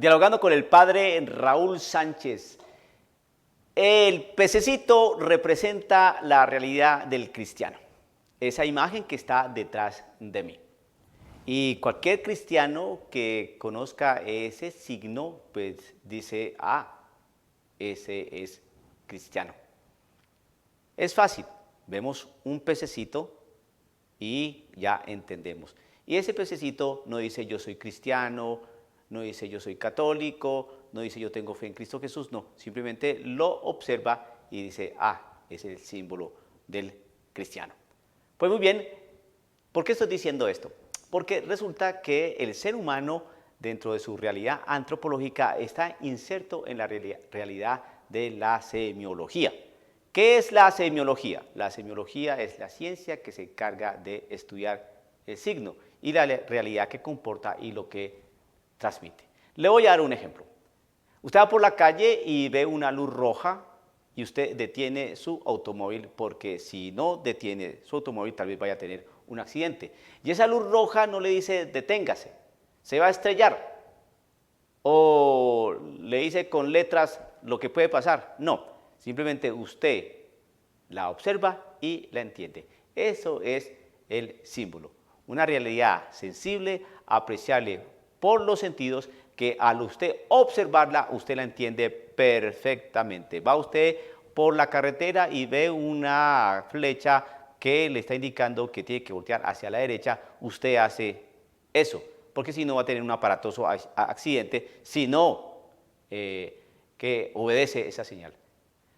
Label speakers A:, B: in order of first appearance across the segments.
A: Dialogando con el padre Raúl Sánchez. El pececito representa la realidad del cristiano, esa imagen que está detrás de mí. Y cualquier cristiano que conozca ese signo, pues dice, ese es cristiano. Es fácil, vemos un pececito y ya entendemos. Y ese pececito no dice yo soy cristiano, no dice yo soy católico, no dice yo tengo fe en Cristo Jesús, no. Simplemente lo observa y dice, es el símbolo del cristiano. Pues muy bien, ¿por qué estoy diciendo esto? Porque resulta que el ser humano, dentro de su realidad antropológica, está inserto en la realidad de la semiología. ¿Qué es la semiología? La semiología es la ciencia que se encarga de estudiar el signo y la realidad que comporta y lo que transmite. Le voy a dar un ejemplo. Usted va por la calle y ve una luz roja y usted detiene su automóvil, porque si no detiene su automóvil tal vez vaya a tener un accidente. Y esa luz roja no le dice deténgase, se va a estrellar, o le dice con letras lo que puede pasar. No, simplemente usted la observa y la entiende. Eso es el símbolo, una realidad sensible, apreciable por los sentidos, que al usted observarla, usted la entiende perfectamente. Va usted por la carretera y ve una flecha que le está indicando que tiene que voltear hacia la derecha, usted hace eso, porque si no va a tener un aparatoso accidente, si no que obedece esa señal.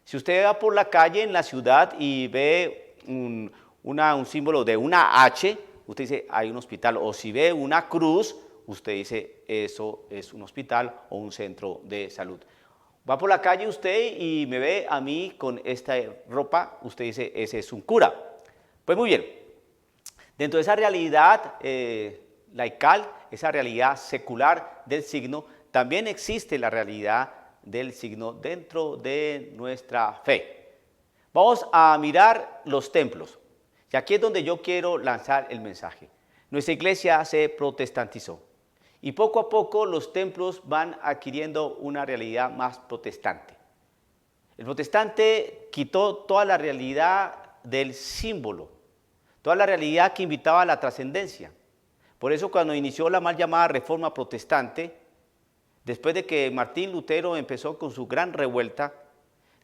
A: Si usted va por la calle en la ciudad y ve un símbolo de una H, usted dice hay un hospital, o si ve una cruz, usted dice eso es un hospital o un centro de salud. Va por la calle usted y me ve a mí con esta ropa, usted dice ese es un cura. Pues muy bien, dentro de esa realidad laical, esa realidad secular del signo, también existe la realidad del signo dentro de nuestra fe. Vamos a mirar los templos, y aquí es donde yo quiero lanzar el mensaje. Nuestra iglesia se protestantizó y poco a poco los templos van adquiriendo una realidad más protestante. El protestante quitó toda la realidad del símbolo, toda la realidad que invitaba a la trascendencia. Por eso cuando inició la mal llamada Reforma Protestante, después de que Martín Lutero empezó con su gran revuelta,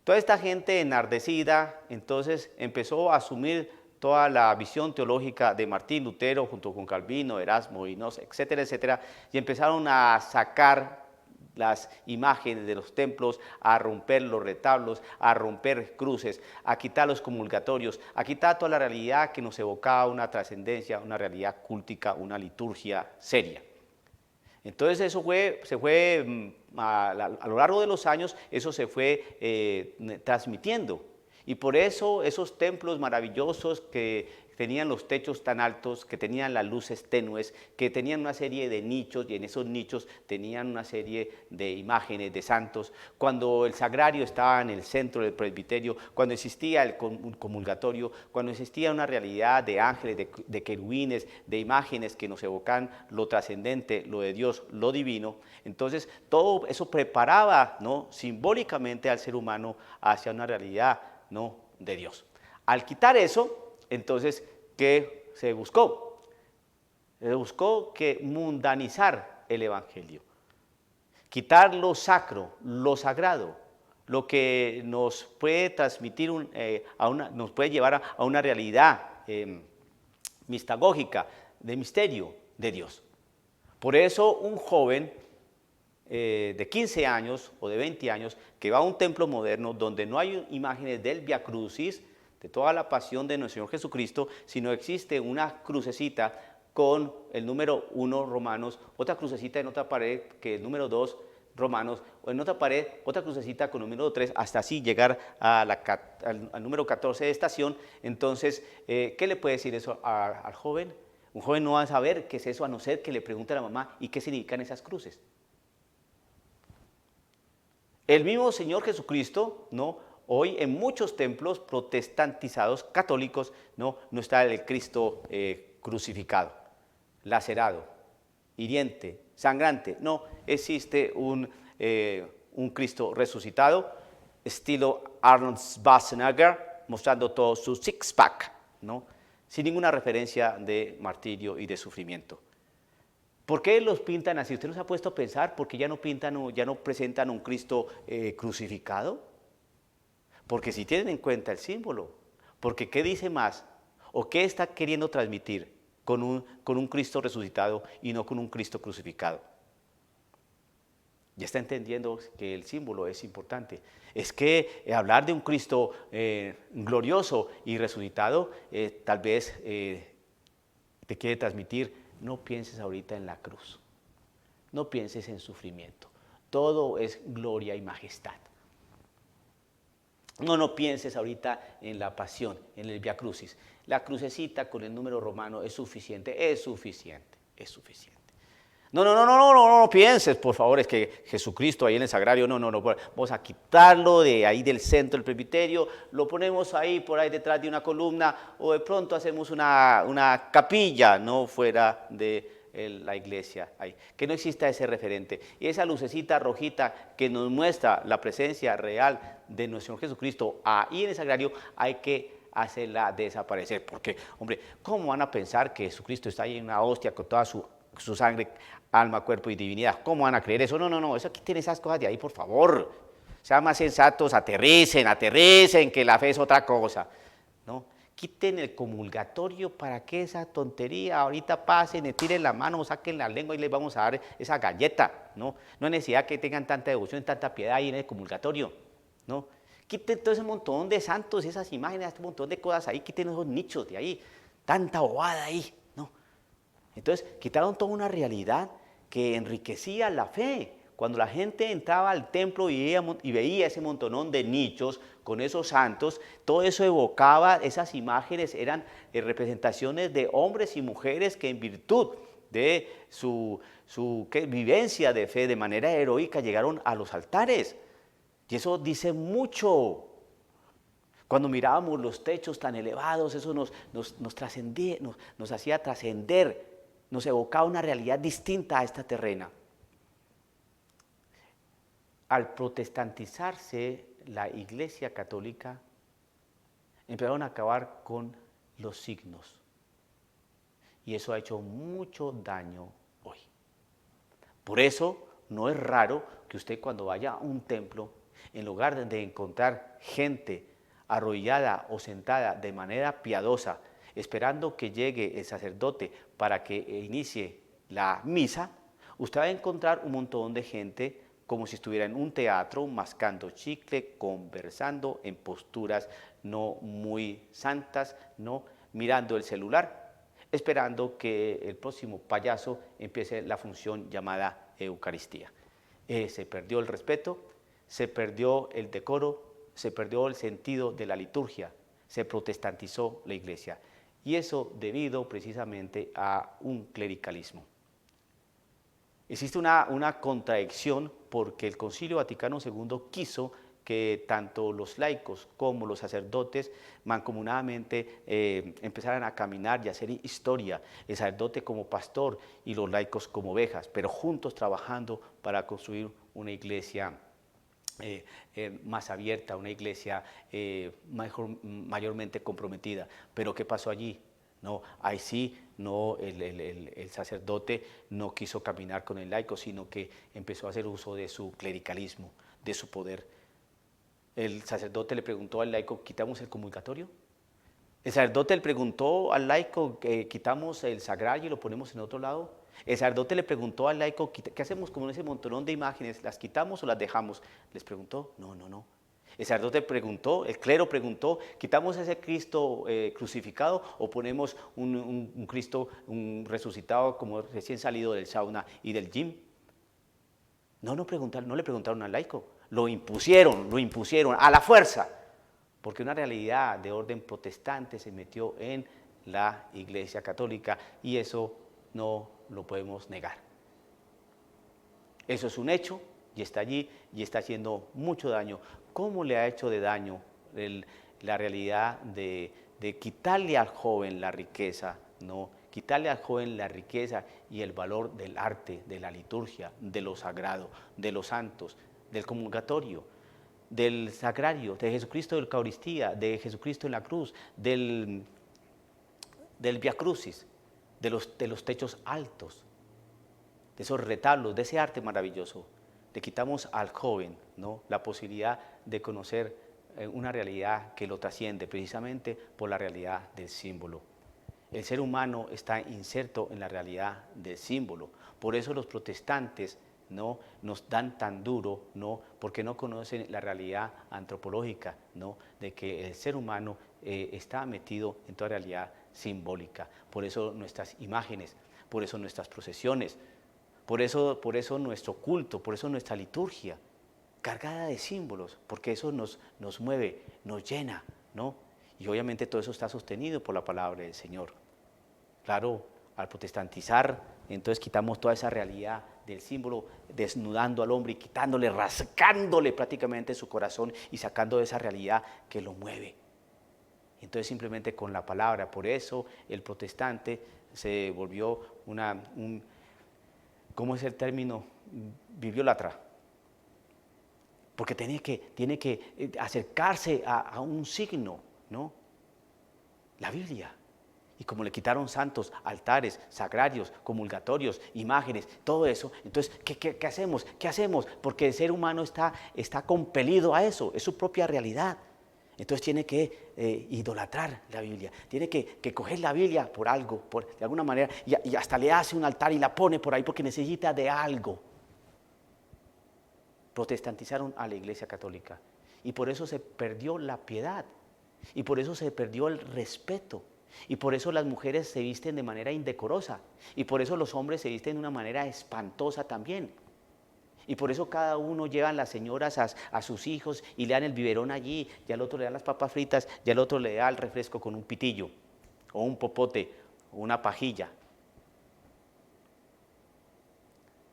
A: toda esta gente enardecida entonces empezó a asumir toda la visión teológica de Martín Lutero junto con Calvino, Erasmo, y no sé, etcétera, etcétera, y empezaron a sacar las imágenes de los templos, a romper los retablos, a romper cruces, a quitar los comulgatorios, a quitar toda la realidad que nos evocaba una trascendencia, una realidad cúltica, una liturgia seria. Entonces eso se fue a lo largo de los años, eso se fue transmitiendo. Y por eso esos templos maravillosos que tenían los techos tan altos, que tenían las luces tenues, que tenían una serie de nichos, y en esos nichos tenían una serie de imágenes de santos, cuando el sagrario estaba en el centro del presbiterio, cuando existía el comulgatorio, cuando existía una realidad de ángeles, de querubines, de imágenes que nos evocan lo trascendente, lo de Dios, lo divino. Entonces todo eso preparaba, ¿no?, simbólicamente al ser humano hacia una realidad, ¿no?, de Dios. Al quitar eso, entonces, ¿qué se buscó? Se buscó que mundanizar el evangelio, quitar lo sacro, lo sagrado, lo que nos puede transmitir, nos puede llevar a una realidad mistagógica, de misterio de Dios. Por eso un joven de 15 años o de 20 años que va a un templo moderno donde no hay imágenes del Via Crucis, de toda la pasión de nuestro Señor Jesucristo, sino existe una crucecita con el número 1 Romanos, otra crucecita en otra pared que el número 2 Romanos, o en otra pared otra crucecita con el número 3, hasta así llegar al número 14 de estación. Entonces, ¿qué le puede decir eso al joven? Un joven no va a saber qué es eso, a no ser que le pregunte a la mamá y qué significan esas cruces. El mismo Señor Jesucristo, ¿no?, hoy en muchos templos protestantizados, católicos, no está el Cristo crucificado, lacerado, hiriente, sangrante. No, existe un Cristo resucitado, estilo Arnold Schwarzenegger, mostrando todo su six-pack, ¿no? Sin ninguna referencia de martirio y de sufrimiento. ¿Por qué los pintan así? ¿Usted los ha puesto a pensar por qué ya no presentan un Cristo crucificado? Porque si tienen en cuenta el símbolo, porque ¿qué dice más? ¿O qué está queriendo transmitir con un Cristo resucitado y no con un Cristo crucificado? Ya está entendiendo que el símbolo es importante. Es que hablar de un Cristo glorioso y resucitado tal vez te quiere transmitir, no pienses ahorita en la cruz, no pienses en sufrimiento, todo es gloria y majestad. No pienses ahorita en la pasión, en el Via Crucis. La crucecita con el número romano es suficiente, es suficiente, es suficiente. No pienses, por favor, es que Jesucristo ahí en el sagrario, no, vamos a quitarlo de ahí del centro del presbiterio, lo ponemos ahí, por ahí detrás de una columna, o de pronto hacemos una capilla, no fuera de la iglesia, ahí. Que no exista ese referente. Y esa lucecita rojita que nos muestra la presencia real de nuestro Jesucristo ahí en el sagrario, hay que hacerla desaparecer, porque, hombre, ¿cómo van a pensar que Jesucristo está ahí en una hostia con toda su sangre, alma, cuerpo y divinidad? ¿Cómo van a creer eso? No, eso quiten esas cosas de ahí, por favor. Sean más sensatos, aterricen, que la fe es otra cosa, ¿no? Quiten el comulgatorio, ¿para qué esa tontería? Ahorita pasen, tiren la mano, saquen la lengua y les vamos a dar esa galleta, ¿no? No hay necesidad que tengan tanta devoción, tanta piedad ahí en el comulgatorio, ¿no? Quiten todo ese montón de santos, esas imágenes, este montón de cosas ahí, quiten esos nichos de ahí, tanta bobada ahí, ¿no? Entonces, quitaron toda una realidad que enriquecía la fe. Cuando la gente entraba al templo y veía ese montonón de nichos con esos santos, todo eso evocaba, esas imágenes eran representaciones de hombres y mujeres que en virtud de su vivencia de fe de manera heroica llegaron a los altares. Y eso dice mucho. Cuando mirábamos los techos tan elevados, eso nos trascendía, nos hacía trascender, nos evocaba una realidad distinta a esta terrena. Al protestantizarse la Iglesia Católica, empezaron a acabar con los signos. Y eso ha hecho mucho daño hoy. Por eso no es raro que usted cuando vaya a un templo, en lugar de encontrar gente arrodillada o sentada de manera piadosa, esperando que llegue el sacerdote para que inicie la misa, usted va a encontrar un montón de gente como si estuviera en un teatro, mascando chicle, conversando en posturas no muy santas, no mirando el celular, esperando que el próximo payaso empiece la función llamada Eucaristía. Se perdió el respeto, se perdió el decoro, se perdió el sentido de la liturgia, se protestantizó la iglesia. Y eso debido precisamente a un clericalismo. Existe una contradicción porque el Concilio Vaticano II quiso que tanto los laicos como los sacerdotes mancomunadamente empezaran a caminar y a hacer historia, el sacerdote como pastor y los laicos como ovejas, pero juntos trabajando para construir una iglesia más abierta, una iglesia mayormente comprometida. Pero ¿qué pasó allí? No, ahí sí, no, el sacerdote no quiso caminar con el laico, sino que empezó a hacer uso de su clericalismo, de su poder. El sacerdote le preguntó al laico, ¿quitamos el comulgatorio? El sacerdote le preguntó al laico, ¿quitamos el sagrario y lo ponemos en otro lado? El sacerdote le preguntó al laico, ¿qué hacemos con ese montonón de imágenes? ¿Las quitamos o las dejamos? Les preguntó, no. El sacerdote preguntó, el clero preguntó, ¿quitamos ese Cristo crucificado o ponemos un Cristo resucitado como recién salido del sauna y del gym? No le preguntaron al laico, lo impusieron a la fuerza, porque una realidad de orden protestante se metió en la Iglesia Católica y eso no lo podemos negar. Eso es un hecho y está allí y está haciendo mucho daño. ¿Cómo le ha hecho de daño la realidad de quitarle al joven la riqueza, ¿no? quitarle al joven la riqueza y el valor del arte, de la liturgia, de lo sagrado, de los santos, del comulgatorio, del sagrario, de Jesucristo de la Eucaristía, de Jesucristo en la cruz, del Via Crucis, de los techos altos, de esos retablos, de ese arte maravilloso. Le quitamos al joven, ¿no?, la posibilidad de conocer una realidad que lo trasciende precisamente por la realidad del símbolo. El ser humano está inserto en la realidad del símbolo. Por eso los protestantes, ¿no?, nos dan tan duro, ¿no?, porque no conocen la realidad antropológica, ¿no?, de que el ser humano está metido en toda realidad simbólica. Por eso nuestras imágenes, por eso nuestras procesiones, por eso nuestro culto, por eso nuestra liturgia, cargada de símbolos, porque eso nos mueve, nos llena, ¿no? Y obviamente todo eso está sostenido por la palabra del Señor. Claro, al protestantizar, entonces quitamos toda esa realidad del símbolo, desnudando al hombre y quitándole, rascándole prácticamente su corazón y sacando de esa realidad que lo mueve. Entonces simplemente con la palabra, por eso el protestante se volvió ¿cómo es el término? Bibliólatra. Porque tiene que acercarse a un signo, ¿no? La Biblia. Y como le quitaron santos, altares, sagrarios, comulgatorios, imágenes, todo eso, entonces, ¿qué hacemos? ¿Qué hacemos? Porque el ser humano está compelido a eso, es su propia realidad. Entonces tiene que idolatrar la Biblia, tiene que coger la Biblia por algo, de alguna manera, y hasta le hace un altar y la pone por ahí porque necesita de algo. Protestantizaron a la Iglesia Católica y por eso se perdió la piedad y por eso se perdió el respeto y por eso las mujeres se visten de manera indecorosa y por eso los hombres se visten de una manera espantosa también y por eso cada uno llevan las señoras a sus hijos y le dan el biberón allí y al otro le dan las papas fritas y al otro le da el refresco con un pitillo o un popote o una pajilla.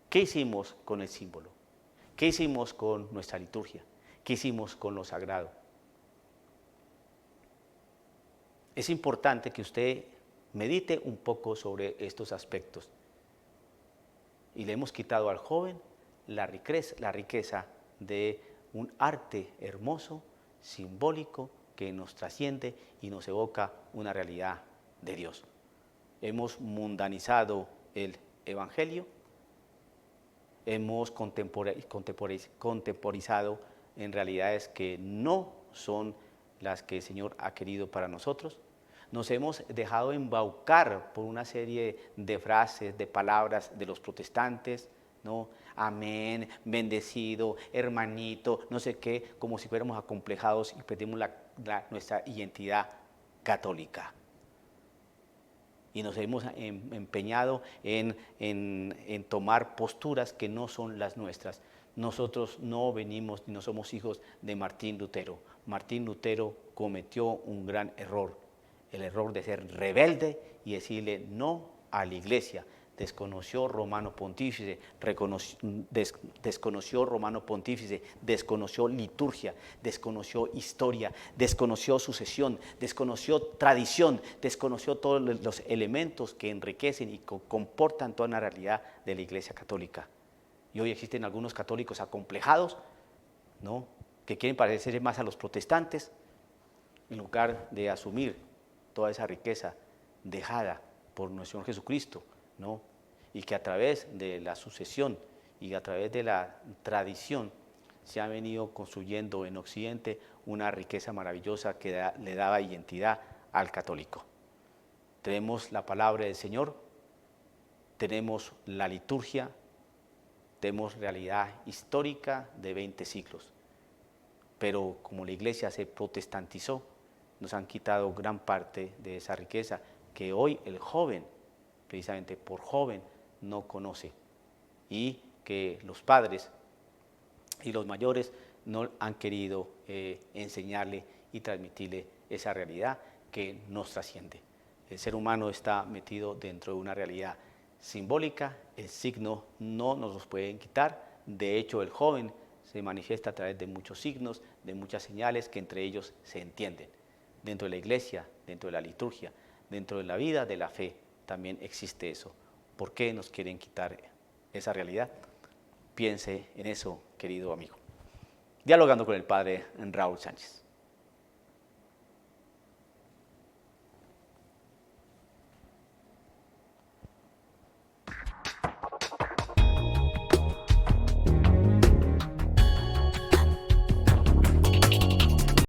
A: ¿Qué hicimos con el símbolo? ¿Qué hicimos con nuestra liturgia? ¿Qué hicimos con lo sagrado? Es importante que usted medite un poco sobre estos aspectos. Y le hemos quitado al joven la riqueza de un arte hermoso, simbólico, que nos trasciende y nos evoca una realidad de Dios. Hemos mundanizado el Evangelio, hemos contemporizado en realidades que no son las que el Señor ha querido para nosotros. Nos hemos dejado embaucar por una serie de frases, de palabras de los protestantes, ¿no? Amén, bendecido, hermanito, no sé qué, como si fuéramos acomplejados y perdimos nuestra identidad católica. Y nos hemos empeñado en tomar posturas que no son las nuestras. Nosotros no venimos ni no somos hijos de Martín Lutero. Martín Lutero cometió un gran error, el error de ser rebelde y decirle no a la Iglesia. Desconoció Romano Pontífice, desconoció Romano Pontífice, desconoció liturgia, desconoció historia, desconoció sucesión, desconoció tradición, desconoció todos los elementos que enriquecen y comportan toda la realidad de la Iglesia Católica. Y hoy existen algunos católicos acomplejados, ¿no?, que quieren parecer más a los protestantes en lugar de asumir toda esa riqueza dejada por nuestro Señor Jesucristo, ¿no? Y que a través de la sucesión y a través de la tradición se ha venido construyendo en Occidente una riqueza maravillosa que le daba identidad al católico. Tenemos la palabra del Señor, tenemos la liturgia, tenemos realidad histórica de 20 siglos, pero como la Iglesia se protestantizó, nos han quitado gran parte de esa riqueza que hoy el joven, precisamente por joven, no conoce y que los padres y los mayores no han querido enseñarle y transmitirle esa realidad que nos trasciende. El ser humano está metido dentro de una realidad simbólica, el signo no nos los pueden quitar, de hecho el joven se manifiesta a través de muchos signos, de muchas señales que entre ellos se entienden, dentro de la Iglesia, dentro de la liturgia, dentro de la vida de la fe también existe eso. ¿Por qué nos quieren quitar esa realidad? Piense en eso, querido amigo. Dialogando con el padre Raúl Sánchez.